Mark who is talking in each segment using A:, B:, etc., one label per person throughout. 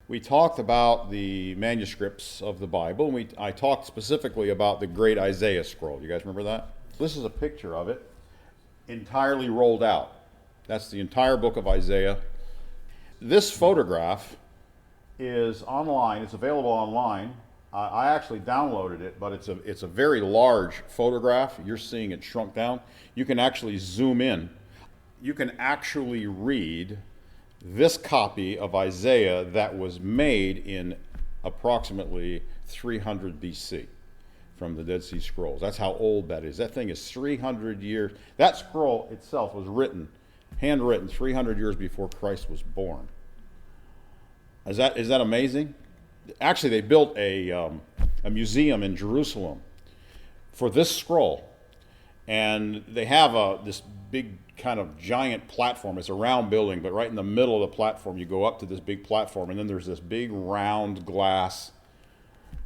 A: we talked about the manuscripts of the Bible, and I talked specifically about the Great Isaiah Scroll. You guys remember that? This is a picture of it, entirely rolled out. That's the entire book of Isaiah. This photograph is online. It's available online. I actually downloaded it, but it's a very large photograph. You're seeing it shrunk down. You can actually zoom in. You can actually read this copy of Isaiah that was made in approximately 300 BC from the Dead Sea Scrolls. That's how old that is. That thing is 300 years. That scroll itself was handwritten 300 years before Christ was born. Is that amazing? Actually, they built a museum in Jerusalem for this scroll, and they have this big kind of giant platform. It's a round building, but right in the middle of the platform, you go up to this big platform, and then there's this big round glass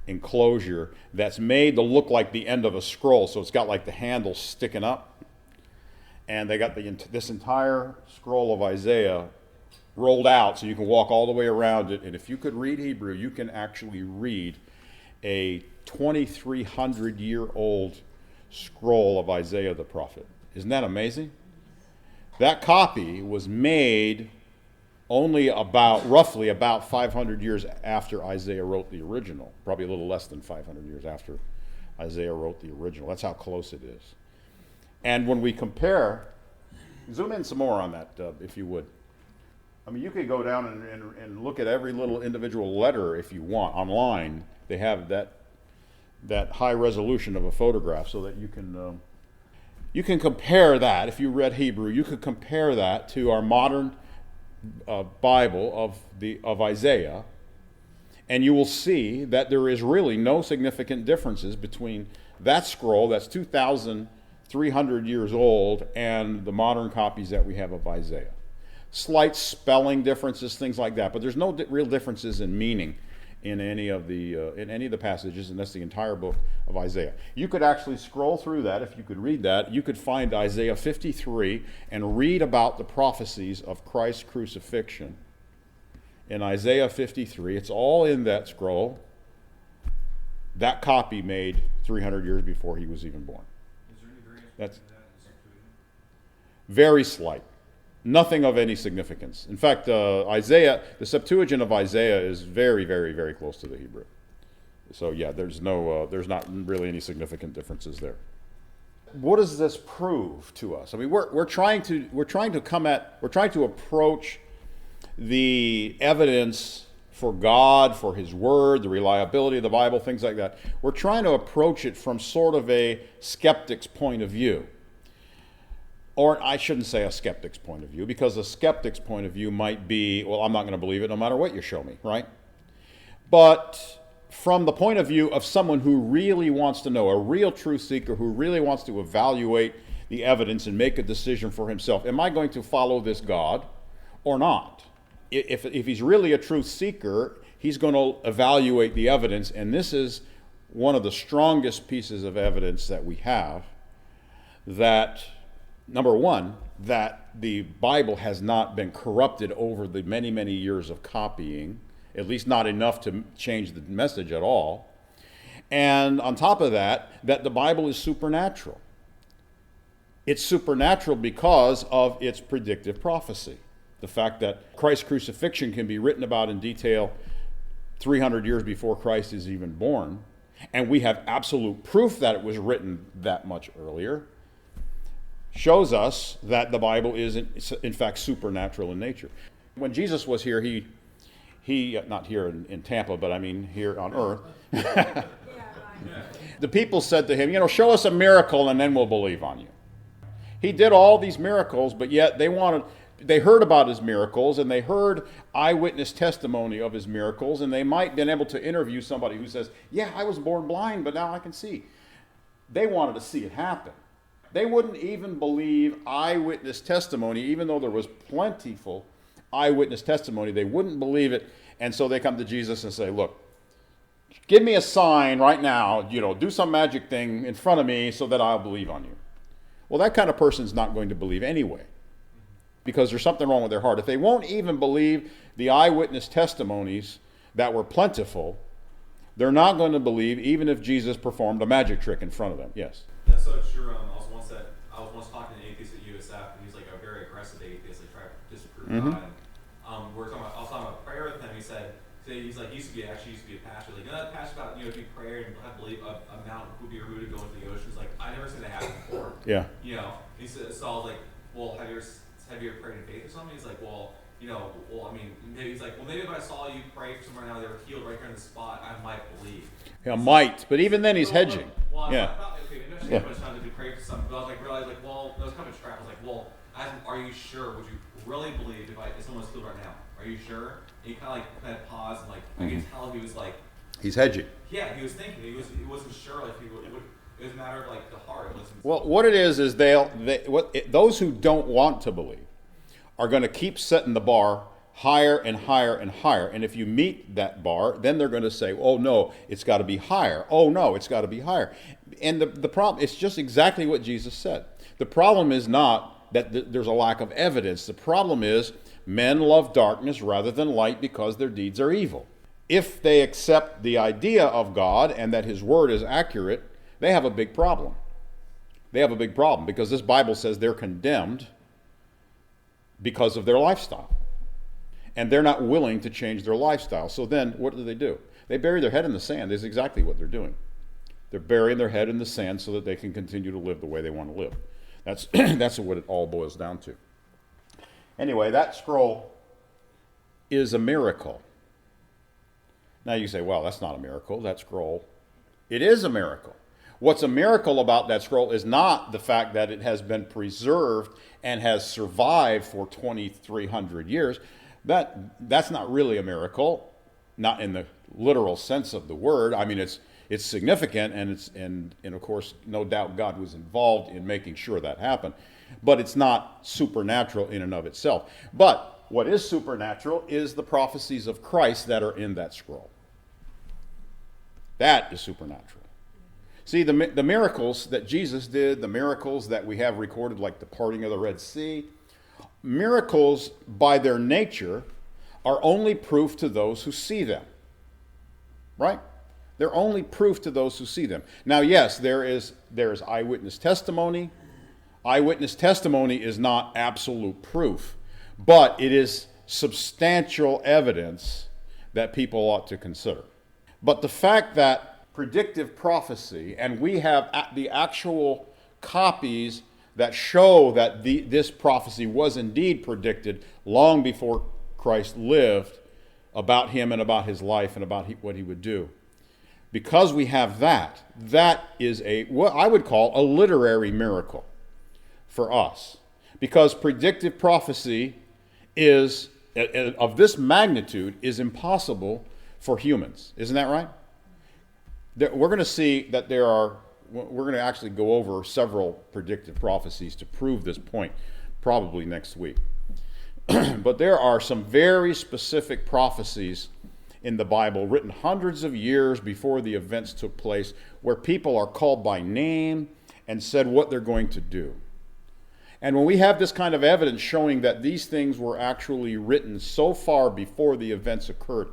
A: enclosure that's made to look like the end of a scroll. So it's got like the handle sticking up, and they got this entire scroll of Isaiah rolled out so you can walk all the way around it. And if you could read Hebrew, you can actually read a 2,300-year-old scroll of Isaiah the prophet. Isn't that amazing? That copy was made only roughly about 500 years after Isaiah wrote the original. Probably a little less than 500 years after Isaiah wrote the original. That's how close it is. And when we compare, zoom in some more on that, if you would. I mean, you could go down and look at every little individual letter if you want online. They have that high resolution of a photograph so that you can compare that. If you read Hebrew, you could compare that to our modern Bible of Isaiah, and you will see that there is really no significant differences between that scroll that's 2,300 years old and the modern copies that we have of Isaiah. Slight spelling differences, things like that, but there's no real differences in meaning in any of the passages, and that's the entire book of Isaiah. You could actually scroll through that. If you could read that, you could find Isaiah 53 and read about the prophecies of Christ's crucifixion in Isaiah 53. It's all in that scroll. That copy made 300 years before he was even born.
B: Is there any variance
A: That's
B: between that and the Septuagint?
A: very slight. Nothing of any significance. In fact, the Septuagint of Isaiah is very, very, very close to the Hebrew. So yeah, there's not really any significant differences there. What does this prove to us? I mean, we're trying to approach the evidence for God, for His Word, the reliability of the Bible, things like that. We're trying to approach it from sort of a skeptic's point of view. Or I shouldn't say a skeptic's point of view, because a skeptic's point of view might be, well, I'm not going to believe it no matter what you show me, right? But from the point of view of someone who really wants to know, a real truth seeker who really wants to evaluate the evidence and make a decision for himself, am I going to follow this God or not? If he's really a truth seeker, he's going to evaluate the evidence, and this is one of the strongest pieces of evidence that we have that, number one, that the Bible has not been corrupted over the many, many years of copying, at least not enough to change the message at all. And on top of that, that the Bible is supernatural. It's supernatural because of its predictive prophecy. The fact that Christ's crucifixion can be written about in detail 300 years before Christ is even born, and we have absolute proof that it was written that much earlier, shows us that the Bible is in fact supernatural in nature. When Jesus was here, he not here in Tampa, but I mean here on earth, the people said to him, show us a miracle and then we'll believe on you. He did all these miracles, but yet they heard about his miracles, and they heard eyewitness testimony of his miracles, and they might have been able to interview somebody who says, yeah, I was born blind, but now I can see. They wanted to see it happen. They wouldn't even believe eyewitness testimony, even though there was plentiful eyewitness testimony. They wouldn't believe it, and so they come to Jesus and say, look, give me a sign right now, do some magic thing in front of me so that I'll believe on you. Well, that kind of person's not going to believe anyway, because there's something wrong with their heart. If they won't even believe the eyewitness testimonies that were plentiful, they're not going to believe even if Jesus performed a magic trick in front of them. Yes?
B: That's so true. I was once talking to an atheist at USF, and he's like a very aggressive atheist, like trying to disprove God. And I was talking about prayer with him. He's like, he used to be a pastor. Like, that pastor about, if you pray and have believe a mountain would be removed to go into the ocean. He's like, I never seen that happen before.
A: Yeah.
B: He said, so I was like, well, have you ever prayed in faith or something? He's like, maybe he's like, well, maybe if I saw you pray for someone now they were healed right here on the spot, I might believe.
A: Yeah, might, but even then he's hedging.
B: Well,
A: yeah.
B: I thought, okay, maybe I should have much time to pray for something, but I was like, realized, like, well, that was kind of a trap. I was like, well, are you sure? Would you really believe if someone was healed right now? Are you sure? And he kind of paused and I could tell he was like,
A: he's hedging.
B: Yeah, he was thinking. He wasn't sure. Like it was a matter of like the heart.
A: Well, what it is those who don't want to believe are going to keep setting the bar higher and higher and higher. And if you meet that bar, then they're going to say, oh, no, it's got to be higher. Oh, no, it's got to be higher. And the problem, it's just exactly what Jesus said. The problem is not that there's a lack of evidence. The problem is men love darkness rather than light because their deeds are evil. If they accept the idea of God and that his word is accurate, they have a big problem. They have a big problem because this Bible says they're condemned because of their lifestyle. And they're not willing to change their lifestyle. So then what do? They bury their head in the sand. That's exactly what they're doing. They're burying their head in the sand so that they can continue to live the way they want to live. That's what it all boils down to. Anyway, that scroll is a miracle. Now you say, well, that's not a miracle, that scroll. It is a miracle. What's a miracle about that scroll is not the fact that it has been preserved and has survived for 2,300 years. That's not really a miracle, not in the literal sense of the word. I mean, it's significant, and of course, no doubt God was involved in making sure that happened. But it's not supernatural in and of itself. But what is supernatural is the prophecies of Christ that are in that scroll. That is supernatural. See, the miracles that Jesus did, the miracles that we have recorded, like the parting of the Red Sea, miracles by their nature are only proof to those who see them. Right? They're only proof to those who see them. Now, yes, there is eyewitness testimony. Eyewitness testimony is not absolute proof, but it is substantial evidence that people ought to consider. But the fact that predictive prophecy, and we have the actual copies that show that this prophecy was indeed predicted long before Christ lived, about him and about his life and about what he would do. Because we have that is what I would call a literary miracle for us. Because predictive prophecy of this magnitude is impossible for humans. Isn't that right? We're going to see that we're going to actually go over several predictive prophecies to prove this point, probably next week. But there are some very specific prophecies in the Bible written hundreds of years before the events took place, where people are called by name and said what they're going to do. And when we have this kind of evidence showing that these things were actually written so far before the events occurred,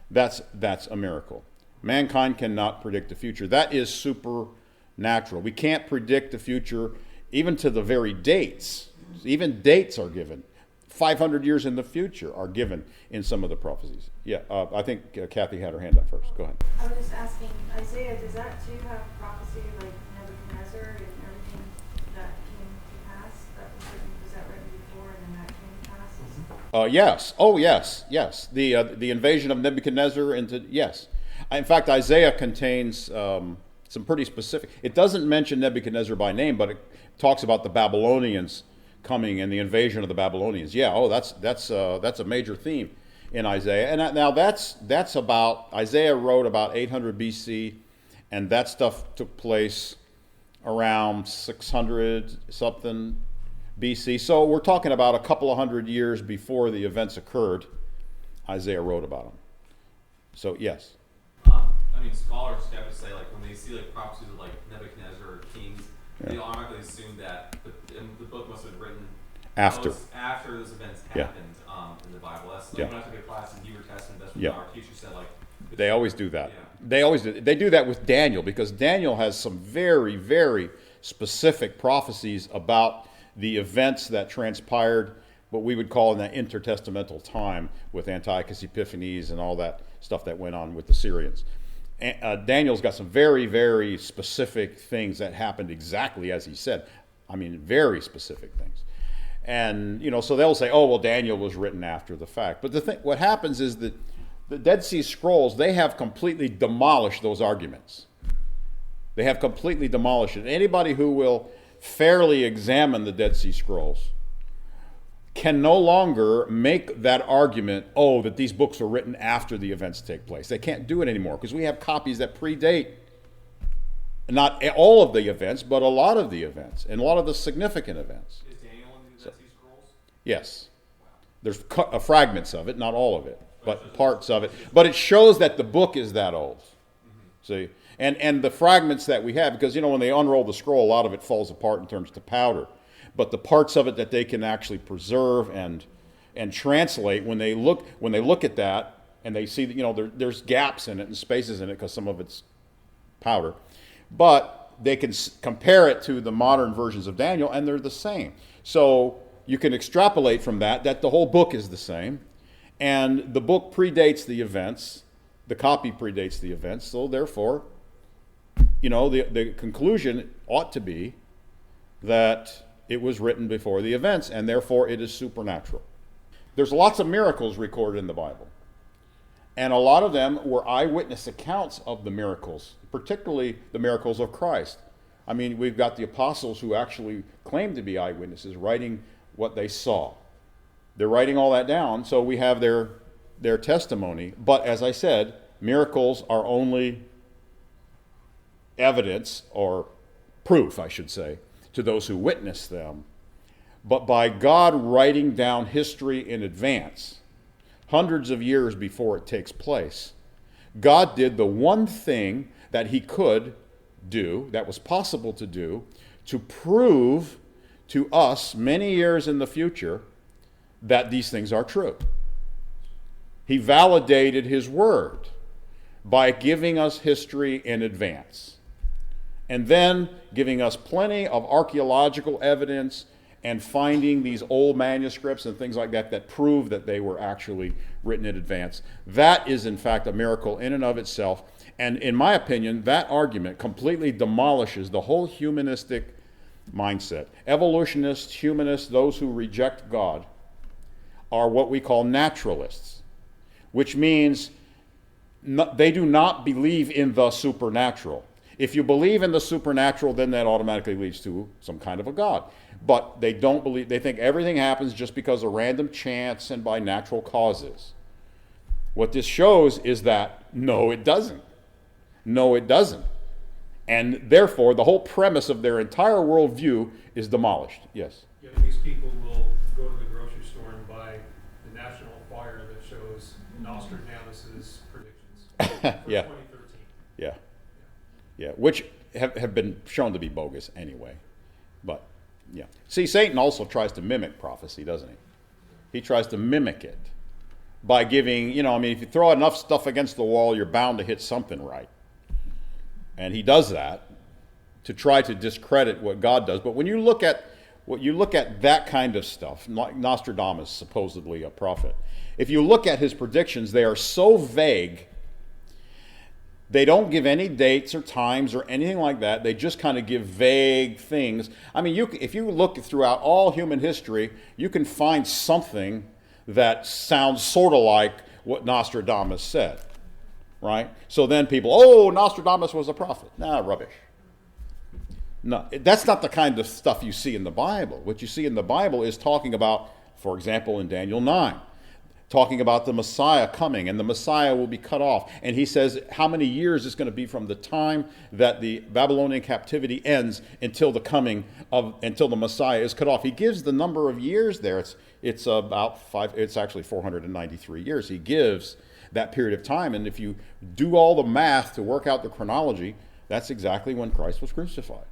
A: that's a miracle. Mankind cannot predict the future. That is supernatural. We can't predict the future even to the very dates. Even dates are given. 500 years in the future are given in some of the prophecies. Yeah, I think Kathy had her hand up first. Go ahead.
C: I was just asking, Isaiah, does that too have prophecy like Nebuchadnezzar and everything that came to pass? Was that written before and then that came to pass?
A: Yes. Oh, yes. The invasion of Nebuchadnezzar yes. In fact, Isaiah contains some pretty specific. It doesn't mention Nebuchadnezzar by name, but it talks about the Babylonians coming and the invasion of the Babylonians. Yeah. Oh, that's a major theme in Isaiah. And now that's about Isaiah wrote about 800 BC, and that stuff took place around 600 something BC. So we're talking about a couple of hundred years before the events occurred. Isaiah wrote about them. So yes.
B: Scholars have to say, like, when they see like prophecies of like Nebuchadnezzar or kings, they automatically assume that the book must have been written
A: After.
B: After those events
A: Yeah.
B: happened in the Bible. That's like
A: Yeah.
B: when I took a class in Hebrew Testament. That's what
A: Yeah.
B: our teacher said. Like
A: They always do that.
B: Yeah.
A: They always do. They do that with Daniel because Daniel has some very, very specific prophecies about the events that transpired, what we would call in that intertestamental time with Antiochus Epiphanes and all that stuff that went on with the Syrians. Daniel's got some very, very specific things that happened exactly as he said. I mean, very specific things. And, so they'll say, oh, well, Daniel was written after the fact. But what happens is that the Dead Sea Scrolls, they have completely demolished those arguments. They have completely demolished it. Anybody who will fairly examine the Dead Sea Scrolls can no longer make that argument, that these books were written after the events take place. They can't do it anymore because we have copies that predate not all of the events, but a lot of the events and a lot of the significant events.
B: Is Daniel in the Dead Sea Scrolls?
A: Yes. There's fragments of it, not all of it, but parts of it. But it shows that the book is that old. See? And the fragments that we have, because, when they unroll the scroll, a lot of it falls apart in terms of powder. But the parts of it that they can actually preserve and translate, when they look at that and they see that, there's gaps in it and spaces in it because some of it's powder. But they can compare it to the modern versions of Daniel, and they're the same. So you can extrapolate from that the whole book is the same, and the book predates the events, the copy predates the events, so therefore, the conclusion ought to be that it was written before the events, and therefore it is supernatural. There's lots of miracles recorded in the Bible, and a lot of them were eyewitness accounts of the miracles, particularly the miracles of Christ. I mean, we've got the apostles who actually claim to be eyewitnesses, writing what they saw. They're writing all that down, so we have their testimony. But as I said, miracles are only evidence, or proof, I should say, to those who witness them. But by God writing down history in advance, hundreds of years before it takes place, God did the one thing that he could do, that was possible to do, to prove to us many years in the future that these things are true. He validated his word by giving us history in advance, and then giving us plenty of archaeological evidence and finding these old manuscripts and things like that prove that they were actually written in advance. That is, in fact, a miracle in and of itself. And in my opinion, that argument completely demolishes the whole humanistic mindset. Evolutionists, humanists, those who reject God, are what we call naturalists, which means they do not believe in the supernatural. If you believe in the supernatural, then that automatically leads to some kind of a God. But they don't believe, they think everything happens just because of random chance and by natural causes. What this shows is that, no, it doesn't. No, it doesn't. And therefore, the whole premise of their entire worldview is demolished. Yes?
D: Yet these people will go to the grocery store and buy the National Enquirer that shows Nostradamus' predictions for
A: Yeah.
D: 2013.
A: Yeah, which have been shown to be bogus anyway. But, yeah. See, Satan also tries to mimic prophecy, doesn't he? He tries to mimic it by giving, if you throw enough stuff against the wall, you're bound to hit something right. And he does that to try to discredit what God does. But when you look at that kind of stuff, like Nostradamus, supposedly a prophet, if you look at his predictions, they are so vague. They don't give any dates or times or anything like that. They just kind of give vague things. I mean, if you look throughout all human history, you can find something that sounds sort of like what Nostradamus said, right? So then people, Nostradamus was a prophet. Nah, rubbish. No, that's not the kind of stuff you see in the Bible. What you see in the Bible is talking about, for example, in Daniel 9, talking about the Messiah coming, and the Messiah will be cut off. And he says how many years it's going to be from the time that the Babylonian captivity ends until the Messiah is cut off. He gives the number of years there. It's about it's actually 493 years. He gives that period of time. And if you do all the math to work out the chronology, that's exactly when Christ was crucified.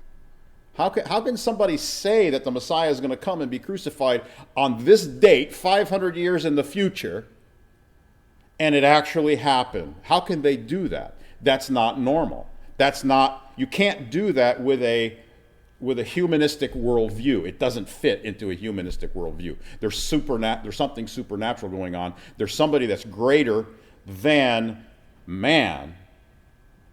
A: How can somebody say that the Messiah is going to come and be crucified on this date, 500 years in the future, and it actually happened? How can they do that? That's not normal. You can't do that with a humanistic worldview. It doesn't fit into a humanistic worldview. There's something supernatural going on. There's somebody that's greater than man,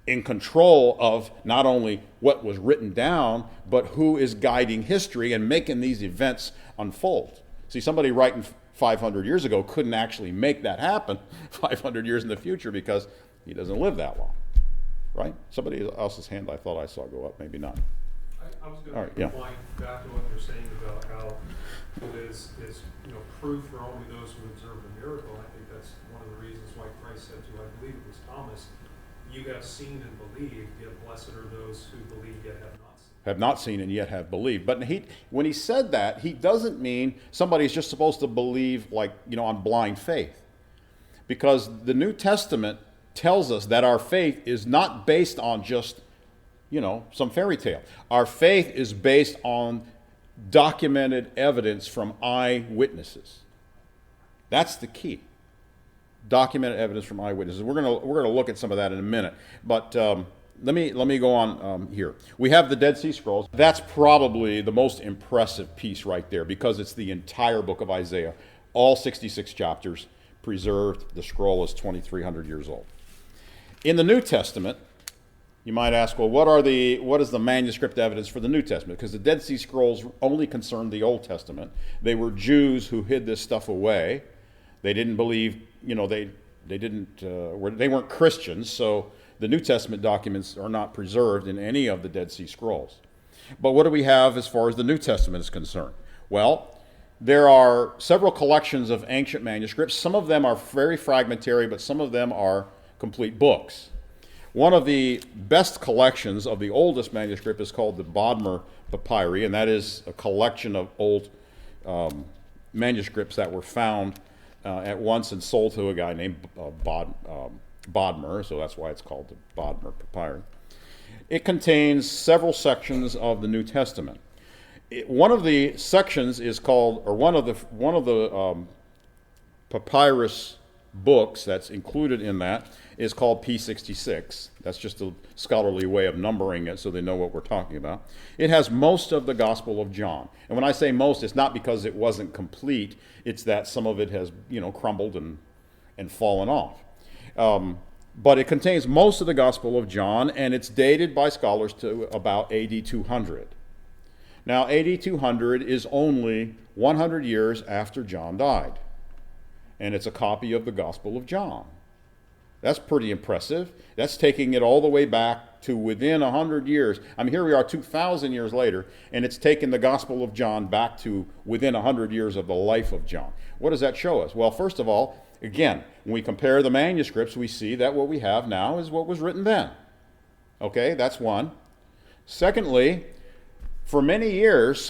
A: in control of not only what was written down, but who is guiding history and making these events unfold. See, somebody writing 500 years ago couldn't actually make that happen 500 years in the future because he doesn't live that long, right? Somebody else's hand I thought I saw go up, maybe not.
D: I was going
A: All
D: to
A: right, yeah.
D: reply back to what you're saying about how it is proof for only those who observe the miracle. I think that's one of the reasons why Christ said to, I believe it was Thomas, you have seen and believed, yet blessed are those who believe yet have not seen.
A: Have not seen and yet have believed. But when he said that, he doesn't mean somebody's just supposed to believe on blind faith. Because the New Testament tells us that our faith is not based on just, some fairy tale. Our faith is based on documented evidence from eyewitnesses. That's the key. Documented evidence from eyewitnesses. We're gonna look at some of that in a minute, but let me go on here. We have the Dead Sea Scrolls. That's probably the most impressive piece right there because it's the entire book of Isaiah, all 66 chapters preserved. The scroll is 2,300 years old. In the New Testament, you might ask, well, what is the manuscript evidence for the New Testament? Because the Dead Sea Scrolls only concerned the Old Testament. They were Jews who hid this stuff away. They didn't believe, they weren't Christians, so the New Testament documents are not preserved in any of the Dead Sea Scrolls. But what do we have as far as the New Testament is concerned? Well, there are several collections of ancient manuscripts. Some of them are very fragmentary, but some of them are complete books. One of the best collections of the oldest manuscript is called the Bodmer Papyri, and that is a collection of old manuscripts that were found at once and sold to a guy named Bodmer, so that's why it's called the Bodmer Papyri. It contains several sections of the New Testament. One of the sections is called, or one of the papyrus books that's included in that is called P66. That's just a scholarly way of numbering it so they know what we're talking about. It has most of the Gospel of John. And when I say most, it's not because it wasn't complete. It's that some of it has, crumbled and fallen off. But it contains most of the Gospel of John, and it's dated by scholars to about AD 200. Now, AD 200 is only 100 years after John died. And it's a copy of the Gospel of John. That's pretty impressive. That's taking it all the way back to within 100 years. I mean, here we are 2,000 years later, and it's taken the Gospel of John back to within 100 years of the life of John. What does that show us? Well, first of all, again, when we compare the manuscripts, we see that what we have now is what was written then. Okay, that's one. Secondly, for many years,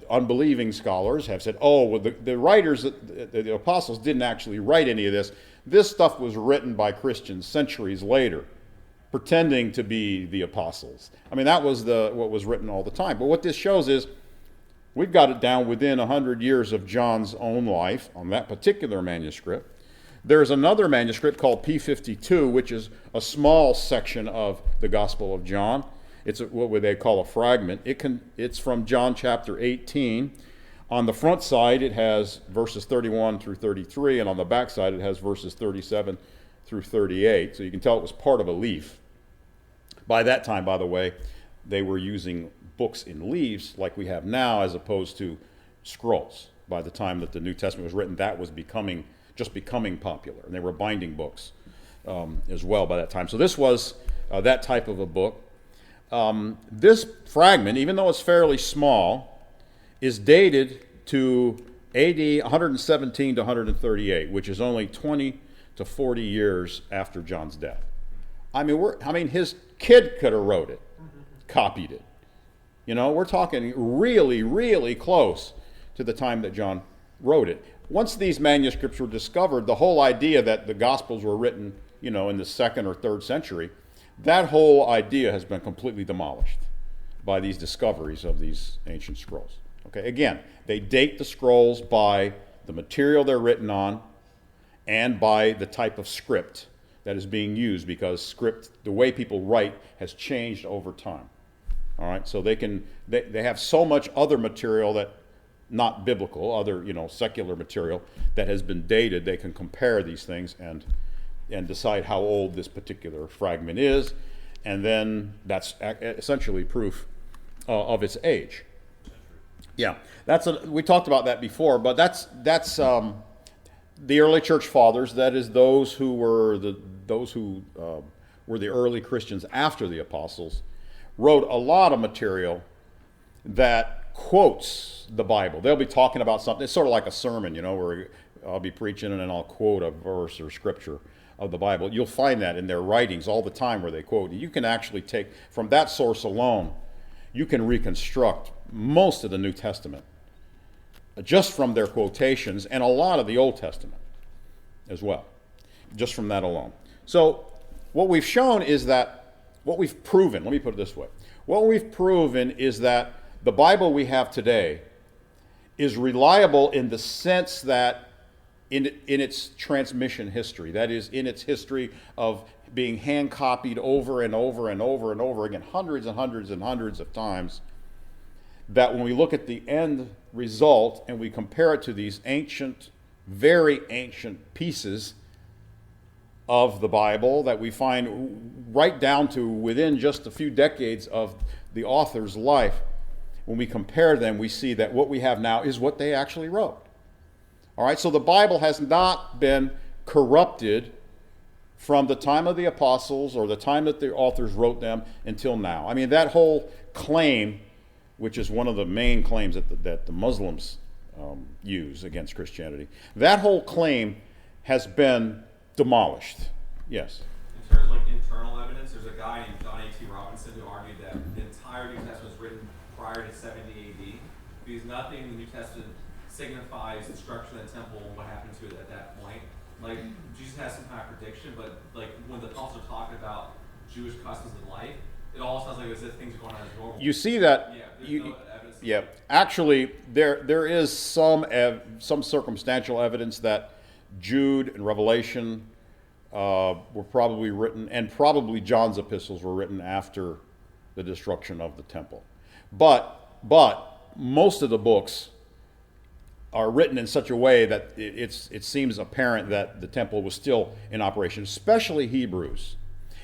A: unbelieving scholars have said, the writers, the apostles didn't actually write any of this. This stuff was written by Christians centuries later, pretending to be the apostles. I mean, that was what was written all the time. But what this shows is we've got it down within 100 years of John's own life on that particular manuscript. There's another manuscript called P52, which is a small section of the Gospel of John. It's what they call a fragment. It's from John chapter 18. On the front side, it has verses 31 through 33, and on the back side, it has verses 37 through 38. So you can tell it was part of a leaf. By that time, by the way, they were using books in leaves like we have now as opposed to scrolls. By the time that the New Testament was written, that was becoming popular, and they were binding books as well by that time. So this was that type of a book. This fragment, even though it's fairly small, is dated to AD 117 to 138, which is only 20 to 40 years after John's death. I mean, his kid could have wrote it, copied it. We're talking really, really close to the time that John wrote it. Once these manuscripts were discovered, the whole idea that the Gospels were written, in the 2nd or 3rd century, that whole idea has been completely demolished. by these discoveries of these ancient scrolls. Okay, again, they date the scrolls by the material they're written on and by the type of script that is being used, because script, the way people write, has changed over time. All right, so they have so much other material that, not biblical, other secular material that has been dated. They can compare these things and decide how old this particular fragment is, and then that's essentially proof of its age. Yeah, we talked about that before, but that's the early church fathers. That is those who were the early Christians after the apostles, wrote a lot of material that quotes the Bible. They'll be talking about something. It's sort of like a sermon, where I'll be preaching and then I'll quote a verse or scripture of the Bible. You'll find that in their writings all the time where they quote. You can actually take, from that source alone, you can reconstruct most of the New Testament just from their quotations, and a lot of the Old Testament as well, just from that alone. So what we've shown is that, what we've proven, let me put it this way, what we've proven is that the Bible we have today is reliable in the sense that in its transmission history, that is, in its history of being hand copied over and over and over and over again, hundreds and hundreds and hundreds of times, that when we look at the end result and we compare it to these ancient, very ancient pieces of the Bible that we find right down to within just a few decades of the author's life, when we compare them, we see that what we have now is what they actually wrote. All right, so the Bible has not been corrupted from the time of the apostles or the time that the authors wrote them until now. I mean, that whole claim, which is one of the main claims that the Muslims use against Christianity, that whole claim has been demolished. Yes?
B: In terms of internal evidence, there's a guy named John A.T. Robinson who argued that the entire New Testament was written prior to 70 A.D. because nothing in the New Testament signifies the structure of the temple and what happened to it at that point. Jesus has some kind of prediction, but when the apostles are talking about Jewish customs and life, it all sounds like as if things are going on as normal.
A: You see that?
B: Yeah, no evidence.
A: Yeah, actually, there is some circumstantial evidence that Jude and Revelation were probably written, and probably John's epistles were written after the destruction of the temple. But most of the books are written in such a way that it seems apparent that the temple was still in operation, especially Hebrews.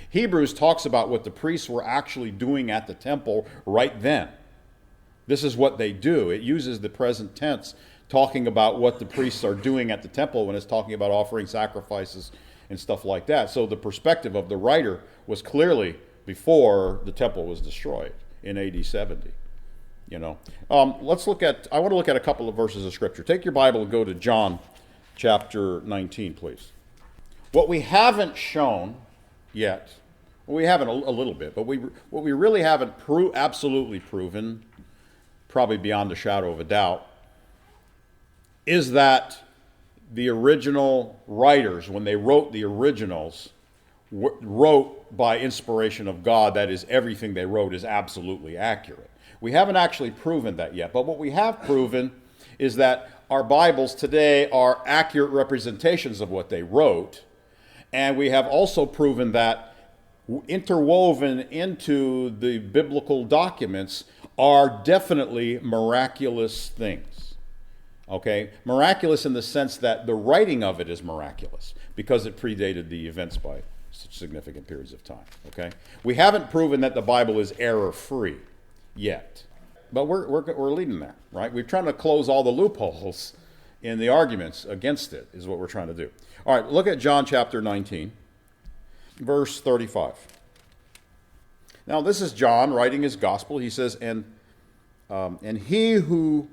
A: Hebrews talks about what the priests were actually doing at the temple right then. This is what they do. It uses the present tense, talking about what the priests are doing at the temple when it's talking about offering sacrifices and stuff like that. So the perspective of the writer was clearly before the temple was destroyed in AD 70. I want to look at a couple of verses of Scripture. Take your Bible and go to John chapter 19, please. What we haven't shown yet, well, we haven't a little bit, but what we really haven't absolutely proven, probably beyond a shadow of a doubt, is that the original writers, when they wrote the originals, wrote by inspiration of God. That is, everything they wrote is absolutely accurate. We haven't actually proven that yet, but what we have proven is that our Bibles today are accurate representations of what they wrote, and we have also proven that interwoven into the biblical documents are definitely miraculous things. Okay? Miraculous in the sense that the writing of it is miraculous because it predated the events by such significant periods of time. Okay? We haven't proven that the Bible is error-free yet. But we're leading there, right? We're trying to close all the loopholes in the arguments against it, is what we're trying to do. All right, look at John chapter 19, verse 35. Now, this is John writing his gospel. He says, and he who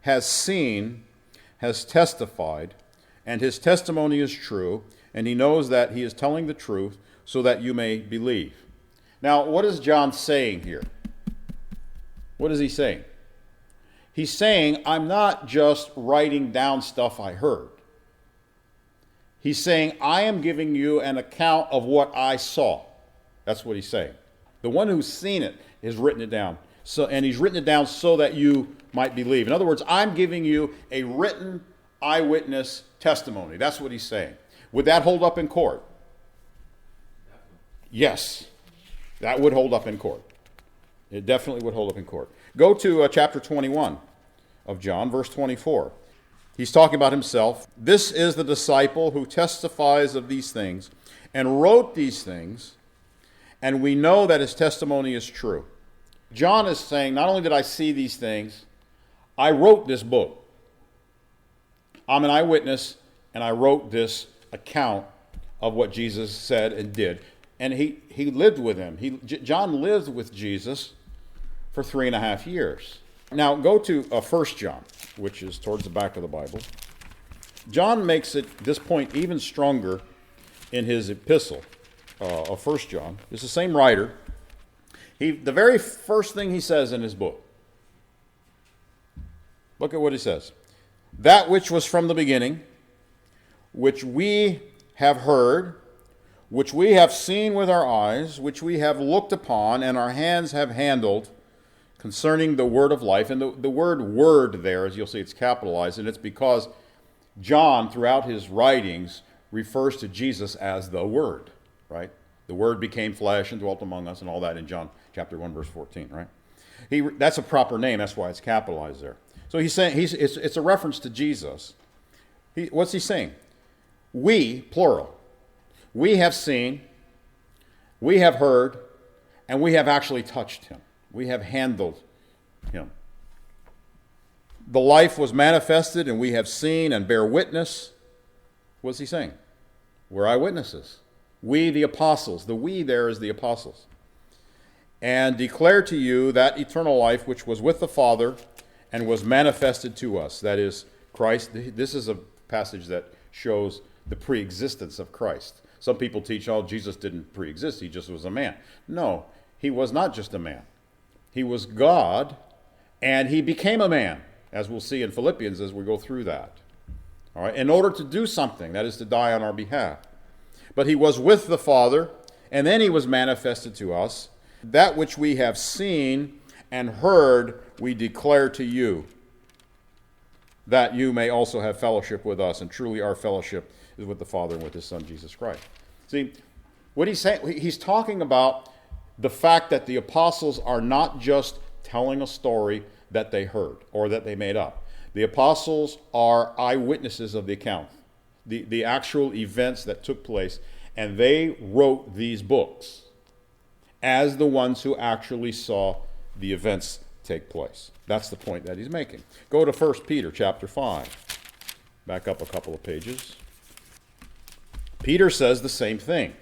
A: has seen has testified, and his testimony is true, and he knows that he is telling the truth so that you may believe. Now, what is John saying here? What is he saying? He's saying, I'm not just writing down stuff I heard. He's saying, I am giving you an account of what I saw. That's what he's saying. The one who's seen it has written it down. So, and he's written it down so that you might believe. In other words, I'm giving you a written eyewitness testimony. That's what he's saying. Would that hold up in court? Yes, that would hold up in court. It definitely would hold up in court. Go to chapter 21 of John, verse 24. He's talking about himself. This is the disciple who testifies of these things and wrote these things, and we know that his testimony is true. John is saying, not only did I see these things, I wrote this book. I'm an eyewitness, and I wrote this account of what Jesus said and did. And he lived with him. John lived with Jesus for 3.5 years. Now go to 1 John, which is towards the back of the Bible. John makes this point even stronger in his epistle of 1 John. It's the same writer. The very first thing he says in his book, look at what he says. That which was from the beginning, which we have heard, which we have seen with our eyes, which we have looked upon, and our hands have handled, concerning the word of life. And the word there, as you'll see, it's capitalized, and it's because John, throughout his writings, refers to Jesus as the Word, right? The Word became flesh and dwelt among us, and all that in John chapter 1, verse 14, right? That's a proper name. That's why it's capitalized there. So he's saying it's a reference to Jesus. What's he saying? We, plural, we have seen, we have heard, and we have actually touched him. We have handled him. The life was manifested, and we have seen and bear witness. What's he saying? We're eyewitnesses. We, the apostles. The we there is the apostles. And declare to you that eternal life which was with the Father and was manifested to us. That is, Christ. This is a passage that shows the pre-existence of Christ. Some people teach, Jesus didn't pre-exist. He just was a man. No, he was not just a man. He was God, and he became a man, as we'll see in Philippians as we go through that. All right, in order to do something, that is to die on our behalf. But he was with the Father, and then he was manifested to us. That which we have seen and heard, we declare to you, that you may also have fellowship with us. And truly our fellowship is with the Father and with his Son, Jesus Christ. See, what he's saying, he's talking about the fact that the apostles are not just telling a story that they heard or that they made up. The apostles are eyewitnesses of the account, the actual events that took place, and they wrote these books as the ones who actually saw the events take place. That's the point that he's making. Go to 1 Peter chapter 5. Back up a couple of pages. Peter says the same thing.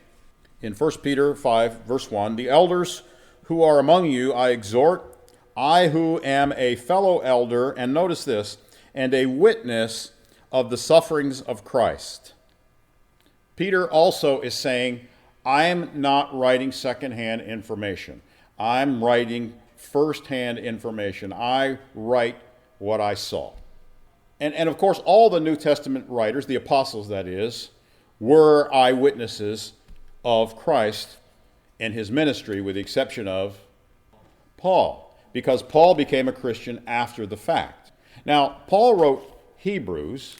A: In 1 Peter 5, verse 1, the elders who are among you I exhort, I who am a fellow elder, and notice this, and a witness of the sufferings of Christ. Peter also is saying, I'm not writing secondhand information. I'm writing firsthand information. I write what I saw. And of course, all the New Testament writers, the apostles that is, were eyewitnesses of Christ and his ministry, with the exception of Paul, because Paul became a Christian after the fact. Now, Paul wrote Hebrews.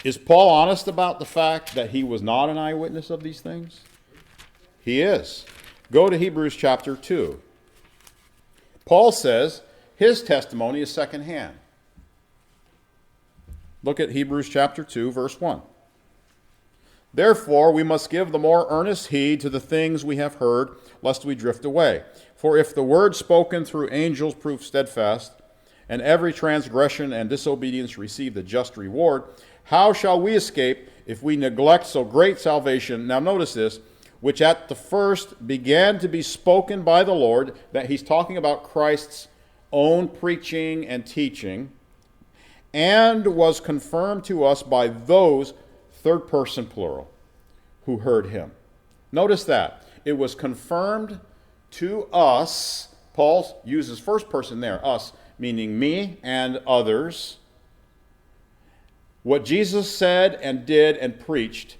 A: Is Paul honest about the fact that he was not an eyewitness of these things? He is. Go to Hebrews chapter 2. Paul says his testimony is secondhand. Look at Hebrews chapter 2, verse 1. Therefore, we must give the more earnest heed to the things we have heard, lest we drift away. For if the word spoken through angels proved steadfast, and every transgression and disobedience received a just reward, how shall we escape if we neglect so great salvation? Now notice this, which at the first began to be spoken by the Lord, that he's talking about Christ's own preaching and teaching, and was confirmed to us by those, third person plural, who heard him. Notice that. It was confirmed to us. Paul uses first person there, us, meaning me and others. What Jesus said and did and preached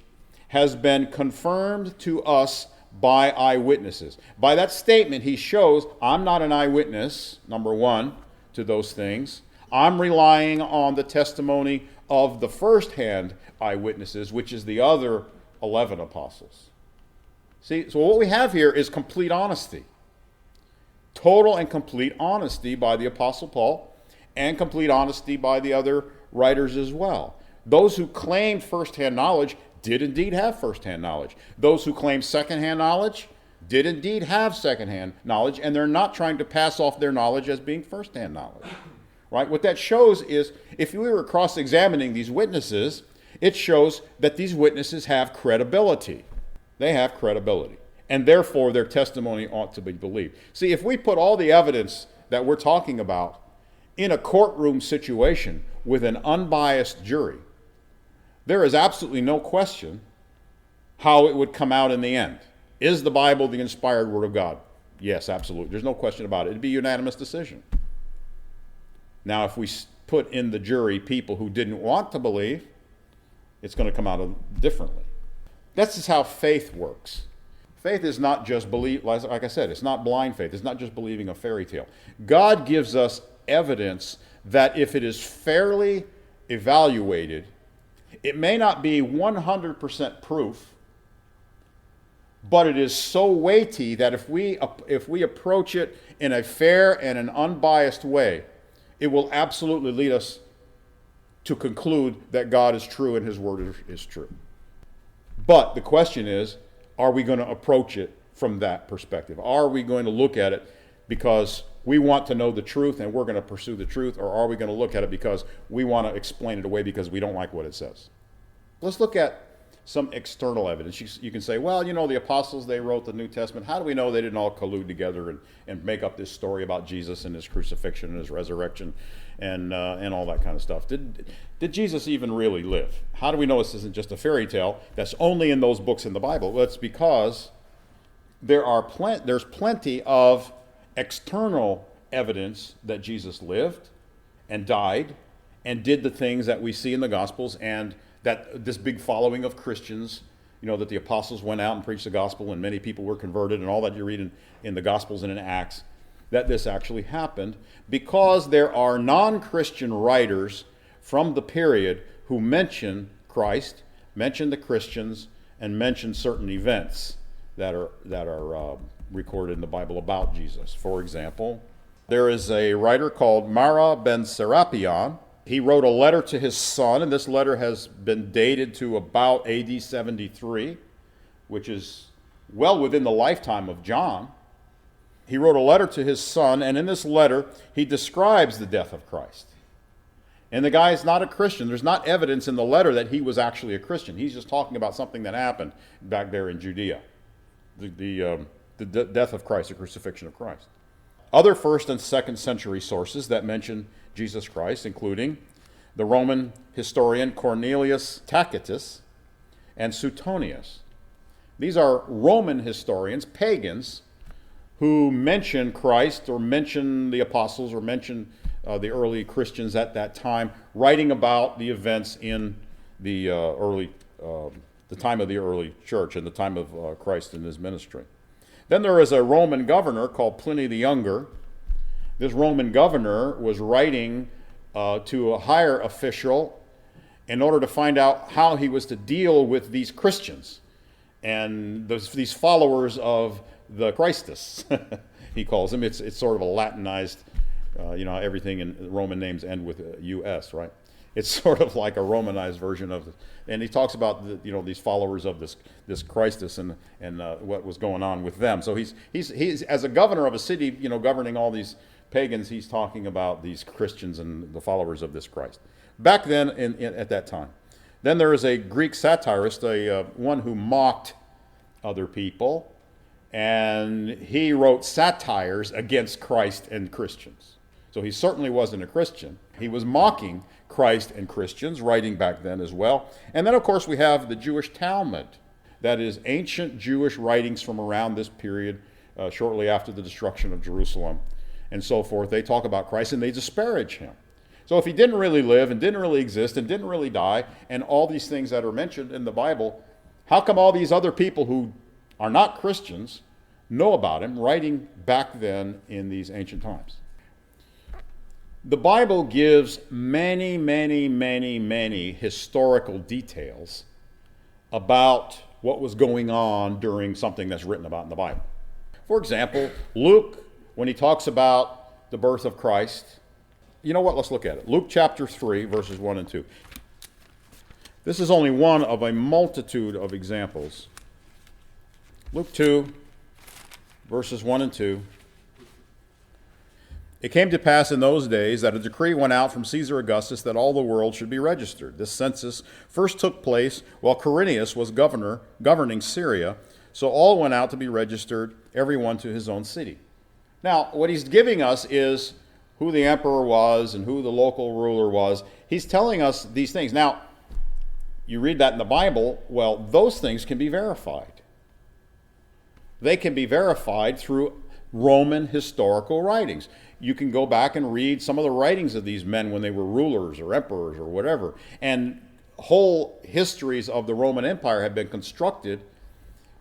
A: has been confirmed to us by eyewitnesses. By that statement, he shows I'm not an eyewitness, number one, to those things. I'm relying on the testimony of the first-hand eyewitnesses, which is the other 11 apostles. See, so what we have here is complete honesty. Total and complete honesty by the Apostle Paul, and complete honesty by the other writers as well. Those who claimed first-hand knowledge did indeed have first-hand knowledge. Those who claimed second-hand knowledge did indeed have second-hand knowledge, and they're not trying to pass off their knowledge as being first-hand knowledge. Right? What that shows is, if we were cross-examining these witnesses, it shows that these witnesses have credibility. They have credibility. And therefore, their testimony ought to be believed. See, if we put all the evidence that we're talking about in a courtroom situation with an unbiased jury, there is absolutely no question how it would come out in the end. Is the Bible the inspired Word of God? Yes, absolutely. There's no question about it. It'd be a unanimous decision. Now, if we put in the jury people who didn't want to believe, it's going to come out differently. This is how faith works. Faith is not just believe, like I said, it's not blind faith. It's not just believing a fairy tale. God gives us evidence that if it is fairly evaluated, it may not be 100% proof, but it is so weighty that if we approach it in a fair and an unbiased way, it will absolutely lead us to conclude that God is true and his word is true. But the question is, are we going to approach it from that perspective? Are we going to look at it because we want to know the truth and we're going to pursue the truth, or are we going to look at it because we want to explain it away because we don't like what it says? Let's look at some external evidence. You can say, well, the apostles, they wrote the New Testament. How do we know they didn't all collude together and make up this story about Jesus and his crucifixion and his resurrection and all that kind of stuff? Did Jesus even really live? How do we know this isn't just a fairy tale that's only in those books in the Bible? Well, it's because there's plenty of external evidence that Jesus lived and died and did the things that we see in the Gospels, and that this big following of Christians, that the apostles went out and preached the gospel and many people were converted and all that you read in the Gospels and in Acts, that this actually happened because there are non-Christian writers from the period who mention Christ, mention the Christians, and mention certain events that are recorded in the Bible about Jesus. For example, there is a writer called Mara ben Serapion. He wrote a letter to his son, and this letter has been dated to about AD 73, which is well within the lifetime of John. He wrote a letter to his son, and in this letter, he describes the death of Christ. And the guy is not a Christian. There's not evidence in the letter that he was actually a Christian. He's just talking about something that happened back there in Judea, the death of Christ, the crucifixion of Christ. Other first and second century sources that mention Jesus Christ, including the Roman historian Cornelius Tacitus and Suetonius. These are Roman historians, pagans, who mention Christ or mention the apostles or mention the early Christians at that time, writing about the events in the time of the early church and the time of Christ and his ministry. Then there is a Roman governor called Pliny the Younger. This Roman governor was writing to a higher official in order to find out how he was to deal with these Christians and these followers of the Christus, he calls them. It's sort of a Latinized, everything in Roman names end with US, right? It's sort of like a Romanized version of, and he talks about these followers of this Christus and what was going on with them. So he's as a governor of a city, governing all these pagans, he's talking about these Christians and the followers of this Christ. Back then, at that time, then there is a Greek satirist, one who mocked other people, and he wrote satires against Christ and Christians. So he certainly wasn't a Christian. He was mocking Christ and Christians, writing back then as well. And then, of course, we have the Jewish Talmud. That is ancient Jewish writings from around this period, shortly after the destruction of Jerusalem and so forth. They talk about Christ and they disparage him. So if he didn't really live and didn't really exist and didn't really die and all these things that are mentioned in the Bible, how come all these other people who are not Christians know about him, writing back then in these ancient times. The Bible gives many, many, many, many historical details about what was going on during something that's written about in the Bible. For example, Luke, when he talks about the birth of Christ, you know what? Let's look at it. Luke chapter 3, verses 1 and 2. This is only one of a multitude of examples. Luke 2, verses 1 and 2. It came to pass in those days that a decree went out from Caesar Augustus that all the world should be registered. This census first took place while Quirinius was governing Syria, so all went out to be registered, everyone to his own city. Now, what he's giving us is who the emperor was and who the local ruler was. He's telling us these things. Now, you read that in the Bible, well, those things can be verified. They can be verified through Roman historical writings. You can go back and read some of the writings of these men when they were rulers or emperors or whatever. And whole histories of the Roman Empire have been constructed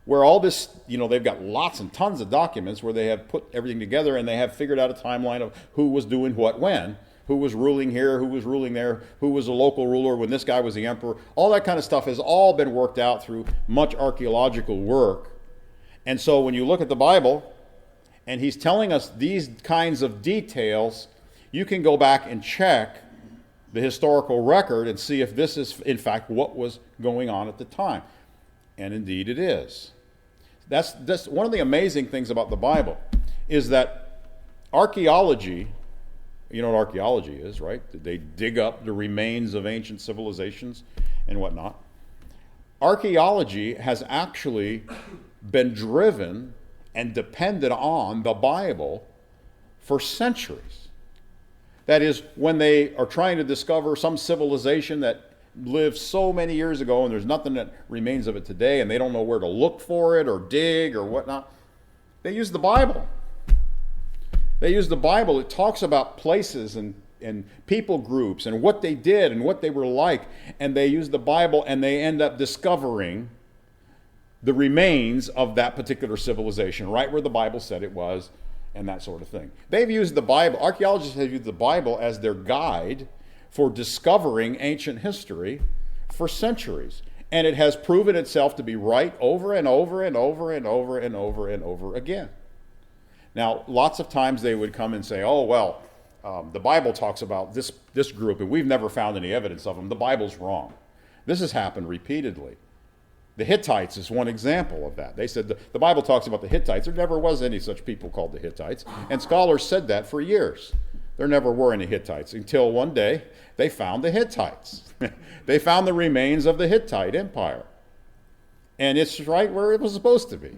A: where all this, they've got lots and tons of documents where they have put everything together and they have figured out a timeline of who was doing what when, who was ruling here, who was ruling there, who was a local ruler when this guy was the emperor. All that kind of stuff has all been worked out through much archaeological work. And so when you look at the Bible, and he's telling us these kinds of details, you can go back and check the historical record and see if this is, in fact, what was going on at the time. And indeed it is. That's one of the amazing things about the Bible, is that archaeology, you know what archaeology is, right? They dig up the remains of ancient civilizations and whatnot. Archaeology has actually been driven and depended on the Bible for centuries. That is, when they are trying to discover some civilization that lived so many years ago and there's nothing that remains of it today and they don't know where to look for it or dig or whatnot, they use the Bible. They use the Bible. It talks about places and people groups and what they did and what they were like, and they use the Bible and they end up discovering the remains of that particular civilization, right where the Bible said it was, and that sort of thing. They've used the Bible, archaeologists have used the Bible as their guide for discovering ancient history for centuries. And it has proven itself to be right over and over and over and over and over and over again. Now, lots of times they would come and say, oh, well, the Bible talks about this group, and we've never found any evidence of them. The Bible's wrong. This has happened repeatedly. The Hittites is one example of that. They said the Bible talks about the Hittites. There never was any such people called the Hittites. And scholars said that for years. There never were any Hittites until one day they found the Hittites. They found the remains of the Hittite Empire. And it's right where it was supposed to be.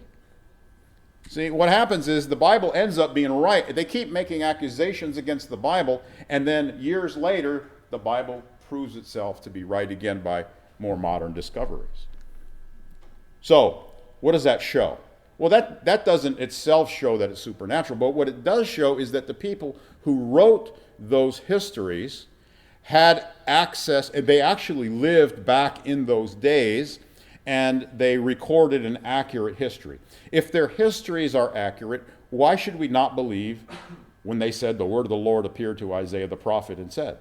A: See, what happens is the Bible ends up being right. They keep making accusations against the Bible, and then years later, the Bible proves itself to be right again by more modern discoveries. So, what does that show? Well, that doesn't itself show that it's supernatural, but what it does show is that the people who wrote those histories had access, and they actually lived back in those days, and they recorded an accurate history. If their histories are accurate, why should we not believe when they said the word of the Lord appeared to Isaiah the prophet and said?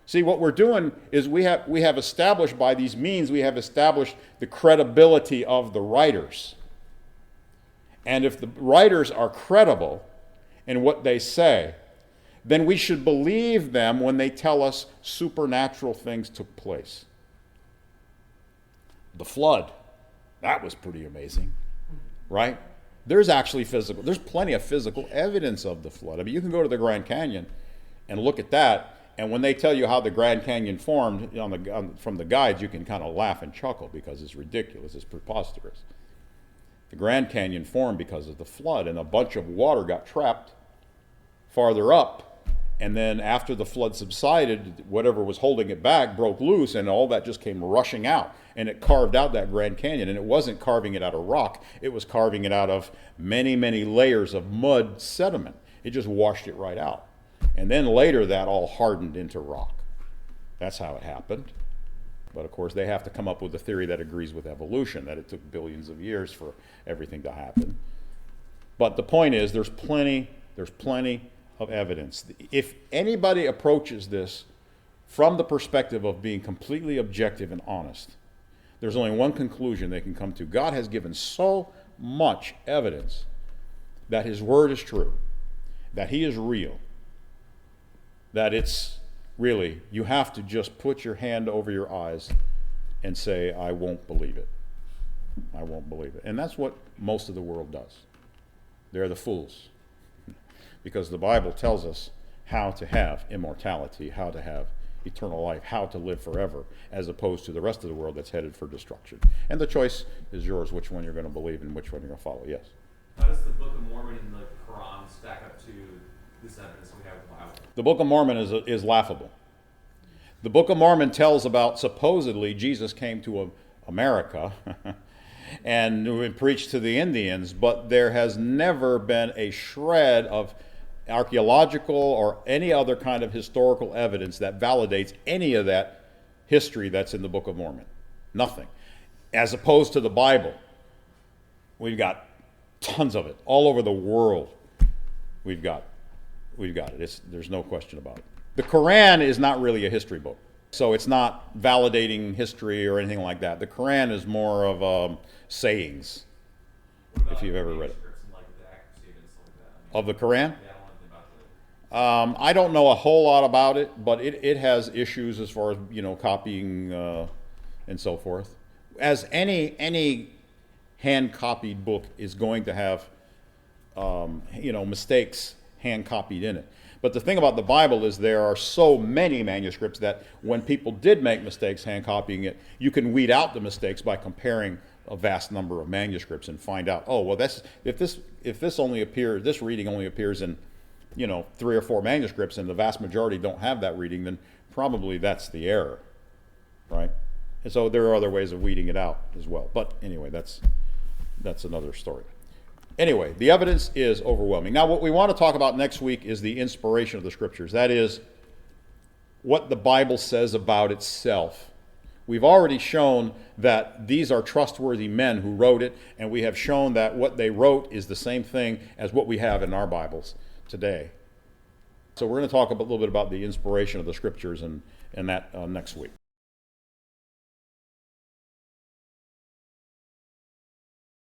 A: See, what we're doing is we have established by these means, we have established the credibility of the writers. And if the writers are credible in what they say, then we should believe them when they tell us supernatural things took place. The flood, that was pretty amazing, right? There's plenty of physical evidence of the flood. I mean, you can go to the Grand Canyon and look at that, and when they tell you how the Grand Canyon formed from the guides, you can kind of laugh and chuckle because it's ridiculous, it's preposterous. The Grand Canyon formed because of the flood, and a bunch of water got trapped farther up, and then after the flood subsided, whatever was holding it back broke loose, and all that just came rushing out, and it carved out that Grand Canyon. And it wasn't carving it out of rock, it was carving it out of many, many layers of mud sediment. It just washed it right out. And then later that all hardened into rock. That's how it happened. But of course, they have to come up with a theory that agrees with evolution, that it took billions of years for everything to happen. But the point is, there's plenty of evidence. If anybody approaches this from the perspective of being completely objective and honest, there's only one conclusion they can come to. God has given so much evidence that his word is true, that he is real, that it's really, you have to just put your hand over your eyes and say, I won't believe it. I won't believe it. And that's what most of the world does. They're the fools. Because the Bible tells us how to have immortality, how to have eternal life, how to live forever, as opposed to the rest of the world that's headed for destruction. And the choice is yours, which one you're going to believe and which one you're going to follow. Yes?
B: How does the Book of Mormon and the Quran stack up to this evidence that we have in the Bible?
A: The Book of Mormon is laughable. The Book of Mormon tells about supposedly Jesus came to America and preached to the Indians, but there has never been a shred of archaeological or any other kind of historical evidence that validates any of that history that's in the Book of Mormon. Nothing. As opposed to the Bible, we've got tons of it all over the world. We've got it. There's no question about it. The Quran is not really a history book, so it's not validating history or anything like that. The Quran is more of sayings, if you've ever read it.
B: And, like, the accuracy and stuff like that?
A: Of the Quran?
B: Yeah, I don't know anything about the...
A: I don't know a whole lot about it, but it has issues as far as, copying and so forth. As any hand-copied book is going to have, mistakes hand-copied in it. But the thing about the Bible is there are so many manuscripts that when people did make mistakes hand-copying it, you can weed out the mistakes by comparing a vast number of manuscripts and find out, oh, well, if this reading only appears in 3 or 4 manuscripts and the vast majority don't have that reading, then probably that's the error, right? And so there are other ways of weeding it out as well. But anyway, that's another story. Anyway, the evidence is overwhelming. Now, what we want to talk about next week is the inspiration of the Scriptures. That is, what the Bible says about itself. We've already shown that these are trustworthy men who wrote it, and we have shown that what they wrote is the same thing as what we have in our Bibles today. So we're going to talk a little bit about the inspiration of the Scriptures and that next week.